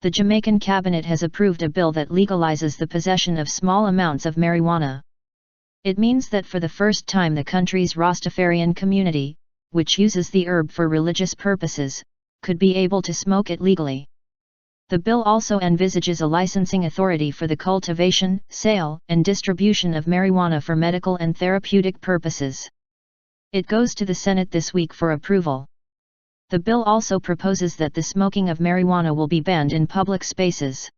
The Jamaican cabinet has approved a bill that legalizes the possession of small amounts of marijuana. It means that for the first time the country's Rastafarian community, which uses the herb for religious purposes, could be able to smoke it legally. The bill also envisages a licensing authority for the cultivation, sale, and distribution of marijuana for medical and therapeutic purposes. It goes to the Senate this week for approval. The bill also proposes that the smoking of marijuana will be banned in public spaces.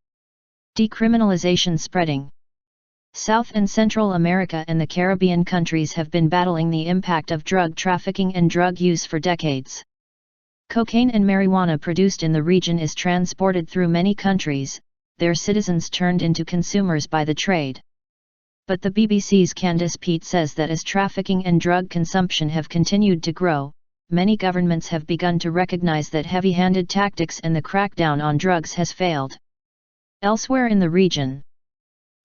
Decriminalisation spreading. South and Central America and the Caribbean countries have been battling the impact of drug trafficking and drug use for decades. Cocaine and marijuana produced in the region is transported through many countries, their citizens turned into consumers by the trade. But the BBC's Candice Peat says that as trafficking and drug consumption have continued to grow, many governments have begun to recognize that heavy-handed tactics and the crackdown on drugs has failed. Elsewhere in the region.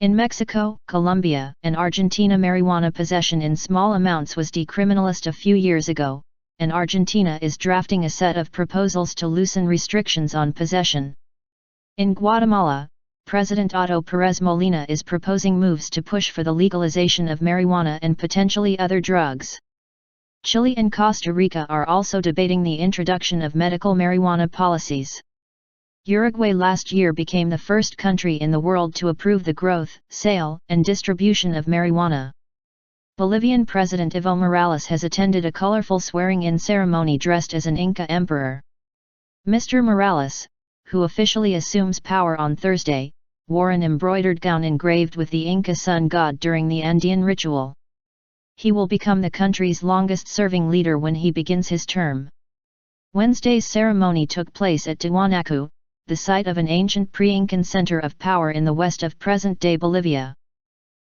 In Mexico, Colombia, and Argentina, marijuana possession in small amounts was decriminalized a few years ago, and Argentina is drafting a set of proposals to loosen restrictions on possession. In Guatemala, President Otto Pérez Molina is proposing moves to push for the legalization of marijuana and potentially other drugs. Chile and Costa Rica are also debating the introduction of medical marijuana policies. Uruguay last year became the first country in the world to approve the growth, sale, and distribution of marijuana. Bolivian President Evo Morales has attended a colorful swearing-in ceremony dressed as an Inca emperor. Mr. Morales, who officially assumes power on Thursday, wore an embroidered gown engraved with the Inca sun god during the Andean ritual. He will become the country's longest-serving leader when he begins his term. Wednesday's ceremony took place at Tiwanaku, the site of an ancient pre-Incan center of power in the west of present-day Bolivia.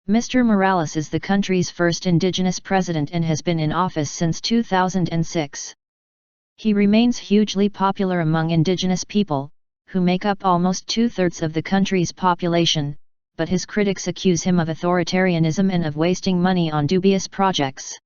Mr. Morales is the country's first indigenous president and has been in office since 2006. He remains hugely popular among indigenous people, who make up almost two-thirds of the country's population, but his critics accuse him of authoritarianism and of wasting money on dubious projects.